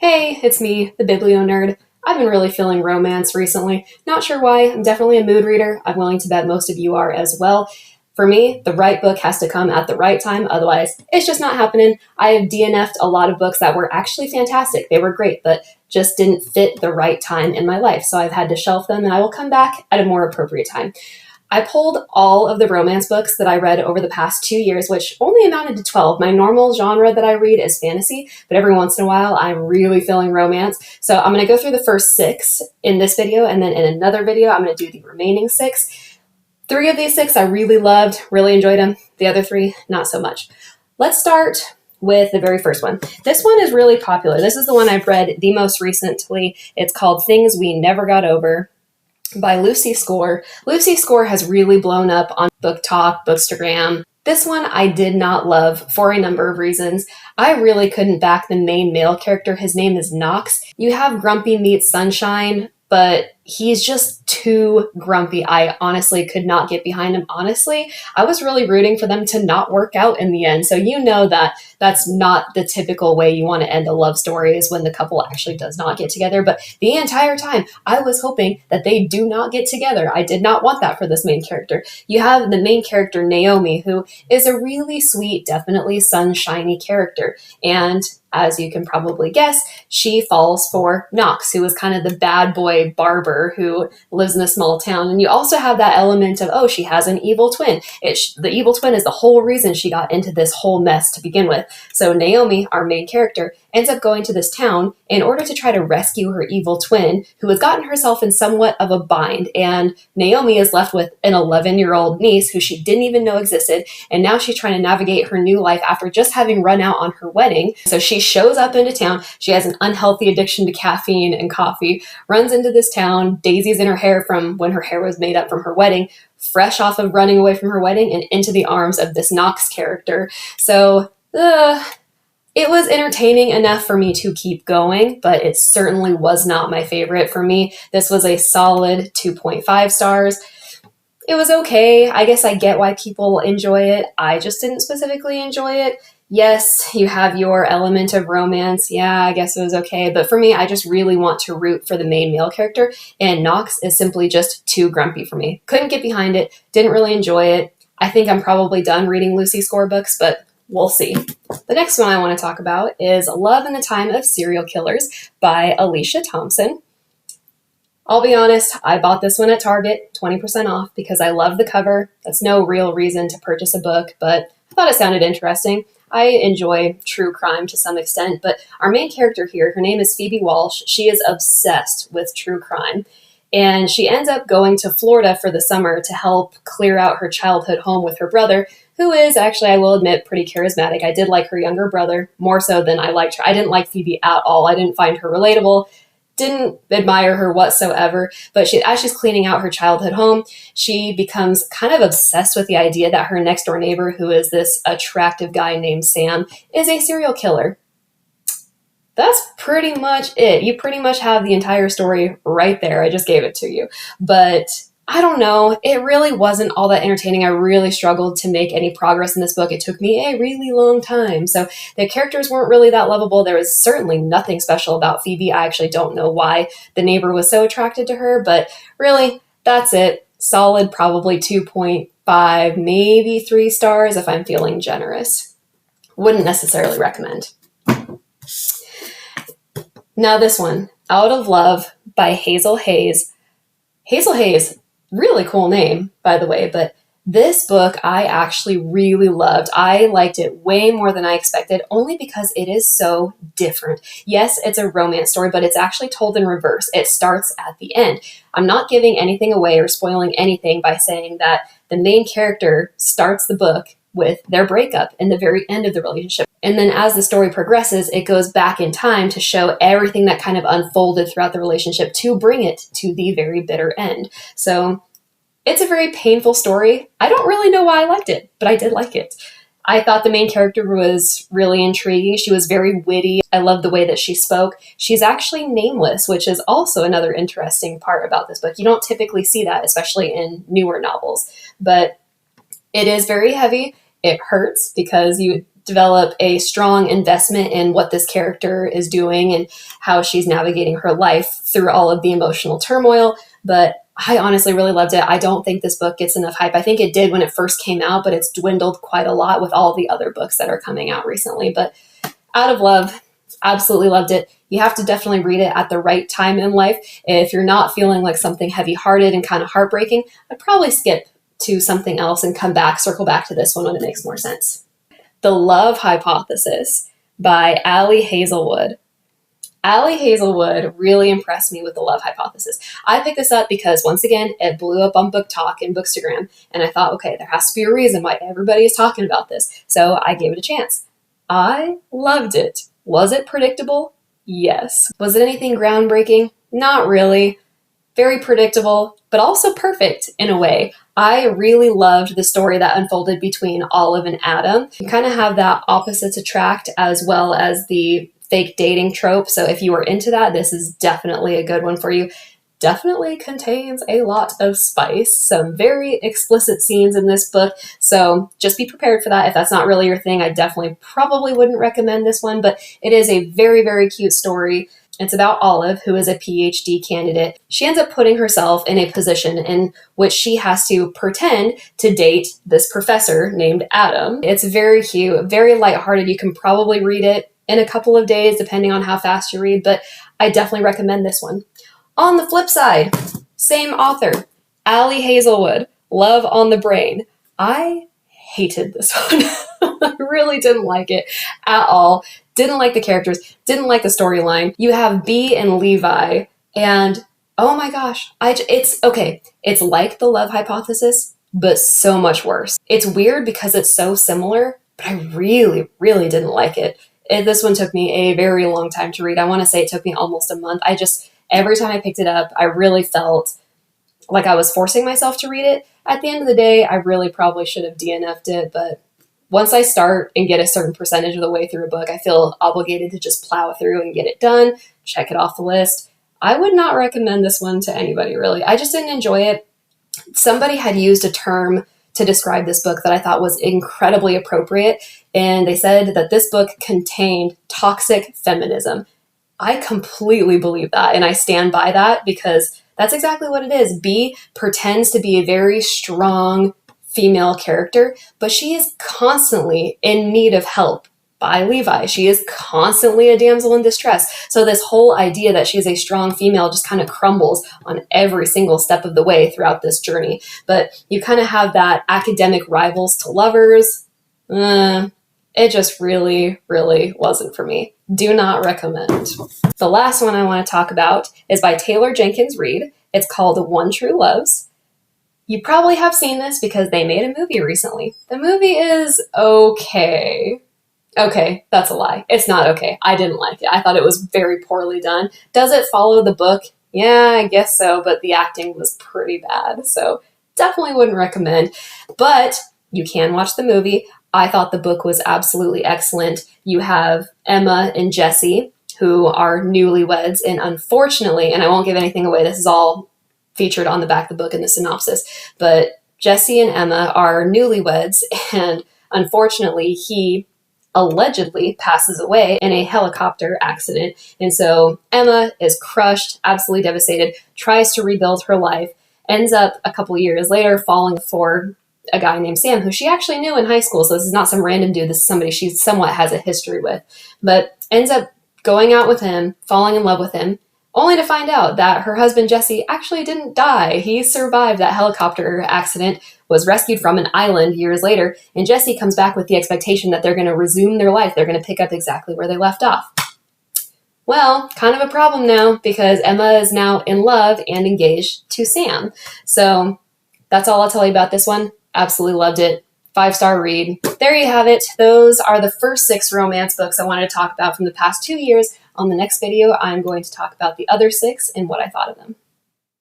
Hey, it's me, the Biblio Nerd. I've been really feeling romance recently. Not sure why. I'm definitely a mood reader. I'm willing to bet most of you are as well. For me, the right book has to come at the right time, otherwise, it's just not happening. I have DNF'd a lot of books that were actually fantastic. They were great, but just didn't fit the right time in my life. So I've had to shelf them, and I will come back at a more appropriate time. I pulled all of the romance books that I read over the past 2 years, which only amounted to 12. My normal genre that I read is fantasy, but every once in a while I'm really feeling romance. So I'm going to go through the first 6 in this video, and then in another video I'm going to do the remaining 6. 3 of these 6 I really loved, really enjoyed them. The other 3, not so much. Let's start with the very first one. This one is really popular. This is the one I've read the most recently. It's called Things We Never Got Over by Lucy Score. Lucy Score has really blown up on Book Talk, Bookstagram. This one I did not love for a number of reasons. I really couldn't back the main male character. His name is Knox. You have Grumpy meets Sunshine, but he's just too grumpy. I honestly could not get behind him. Honestly, I was really rooting for them to not work out in the end. So you know that that's not the typical way you want to end a love story, is when the couple actually does not get together. But the entire time, I was hoping that they do not get together. I did not want that for this main character. You have the main character, Naomi, who is a really sweet, definitely sunshiny character. And as you can probably guess, she falls for Knox, who is kind of the bad boy barber who lives in a small town. And you also have that element of, oh, she has an evil twin. The evil twin is the whole reason she got into this whole mess to begin with. So Naomi, our main character, ends up going to this town in order to try to rescue her evil twin, who has gotten herself in somewhat of a bind. And Naomi is left with an 11-year-old niece who she didn't even know existed. And now she's trying to navigate her new life after just having run out on her wedding. So she shows up into town. She has an unhealthy addiction to caffeine and coffee, runs into this town, daisies in her hair from when her hair was made up from her wedding, fresh off of running away from her wedding, and into the arms of this Knox character. So, it was entertaining enough for me to keep going, but it certainly was not my favorite. For me, this was a solid 2.5 stars. It was okay. I guess I get why people enjoy it. I just didn't specifically enjoy it. Yes, you have your element of romance. Yeah, I guess it was okay. But for me, I just really want to root for the main male character, and Knox is simply just too grumpy for me. Couldn't get behind it. Didn't really enjoy it. I think I'm probably done reading Lucy Score books, but we'll see. The next one I want to talk about is Love in the Time of Serial Killers by Alicia Thompson. I'll be honest, I bought this one at Target, 20% off, because I love the cover. That's no real reason to purchase a book, but I thought it sounded interesting. I enjoy true crime to some extent, but our main character here, her name is Phoebe Walsh. She is obsessed with true crime, and she ends up going to Florida for the summer to help clear out her childhood home with her brother, who is actually, I will admit, pretty charismatic. I did like her younger brother more so than I liked her. I didn't like Phoebe at all. I didn't find her relatable. Didn't admire her whatsoever, but as she's cleaning out her childhood home, she becomes kind of obsessed with the idea that her next door neighbor, who is this attractive guy named Sam, is a serial killer. That's pretty much it. You pretty much have the entire story right there. I just gave it to you. But I don't know. It really wasn't all that entertaining. I really struggled to make any progress in this book. It took me a really long time. So the characters weren't really that lovable. There was certainly nothing special about Phoebe. I actually don't know why the neighbor was so attracted to her, but really, that's it. Solid, probably 2.5, maybe 3 stars if I'm feeling generous. Wouldn't necessarily recommend. Now this one, Out of Love by Hazel Hayes. Hazel Hayes, really cool name, by the way, but this book I actually really loved. I liked it way more than I expected, only because it is so different. Yes, it's a romance story, but it's actually told in reverse. It starts at the end. I'm not giving anything away or spoiling anything by saying that the main character starts the book with their breakup in the very end of the relationship. And then as the story progresses, it goes back in time to show everything that kind of unfolded throughout the relationship to bring it to the very bitter end. So it's a very painful story. I don't really know why I liked it, but I did like it. I thought the main character was really intriguing. She was very witty. I loved the way that she spoke. She's actually nameless, which is also another interesting part about this book. You don't typically see that, especially in newer novels, but it is very heavy. It hurts because you develop a strong investment in what this character is doing and how she's navigating her life through all of the emotional turmoil. But I honestly really loved it. I don't think this book gets enough hype. I think it did when it first came out, but it's dwindled quite a lot with all the other books that are coming out recently. But out of love, absolutely loved it. You have to definitely read it at the right time in life. If you're not feeling like something heavy-hearted and kind of heartbreaking, I'd probably skip to something else and circle back to this one when it makes more sense. The Love Hypothesis by Hazelwood. Hazelwood really impressed me with The Love Hypothesis. I picked this up because, once again, it blew up on Book Talk and Bookstagram, and I thought, okay, there has to be a reason why everybody is talking about this, so I gave it a chance. I loved it. Was it predictable? Yes. Was it anything groundbreaking? Not really. Very predictable, but also perfect in a way. I really loved the story that unfolded between Olive and Adam. You kind of have that opposites attract as well as the fake dating trope. So if you are into that, this is definitely a good one for you. Definitely contains a lot of spice, some very explicit scenes in this book. So just be prepared for that. If that's not really your thing, I definitely probably wouldn't recommend this one, but it is a very, very cute story. It's about Olive, who is a PhD candidate. She ends up putting herself in a position in which she has to pretend to date this professor named Adam. It's very cute, very lighthearted. You can probably read it in a couple of days, depending on how fast you read, but I definitely recommend this one. On the flip side, same author, Hazelwood, Love on the Brain. I hated this one. I really didn't like it at all. Didn't like the characters, didn't like the storyline. You have Bee and Levi, and oh my gosh, it's okay. It's like The Love Hypothesis, but so much worse. It's weird because it's so similar, but I really, really didn't like it. This one took me a very long time to read. I want to say it took me almost a month. Every time I picked it up, I really felt like I was forcing myself to read it. At the end of the day, I really probably should have DNF'd it, but once I start and get a certain percentage of the way through a book, I feel obligated to just plow through and get it done, check it off the list. I would not recommend this one to anybody, really. I just didn't enjoy it. Somebody had used a term to describe this book that I thought was incredibly appropriate, and they said that this book contained toxic feminism. I completely believe that, and I stand by that because that's exactly what it is. Bee pretends to be a very strong female character, but she is constantly in need of help by Levi. She is constantly a damsel in distress. So this whole idea that she's a strong female just kind of crumbles on every single step of the way throughout this journey. But you kind of have that academic rivals to lovers. It just really, really wasn't for me. Do not recommend. The last one I want to talk about is by Taylor Jenkins Reid. It's called One True Loves. You probably have seen this because they made a movie recently. The movie is okay. Okay, that's a lie. It's not okay. I didn't like it. I thought it was very poorly done. Does it follow the book? Yeah, I guess so, but the acting was pretty bad. So definitely wouldn't recommend. But you can watch the movie. I thought the book was absolutely excellent. You have Emma and Jesse, who are newlyweds, and unfortunately, and I won't give anything away, this is all featured on the back of the book in the synopsis, but Jesse and Emma are newlyweds, and unfortunately, he allegedly passes away in a helicopter accident. And so Emma is crushed, absolutely devastated, tries to rebuild her life, ends up a couple years later falling for a guy named Sam, who she actually knew in high school. So this is not some random dude. This is somebody she somewhat has a history with, but ends up going out with him, falling in love with him, only to find out that her husband, Jesse, actually didn't die. He survived that helicopter accident, was rescued from an island years later, and Jesse comes back with the expectation that they're going to resume their life. They're going to pick up exactly where they left off. Well, kind of a problem now because Emma is now in love and engaged to Sam. So that's all I'll tell you about this one. Absolutely loved it. 5-star read. There you have it. Those are the first 6 romance books I wanted to talk about from the past 2 years. On the next video, I'm going to talk about the other 6 and what I thought of them.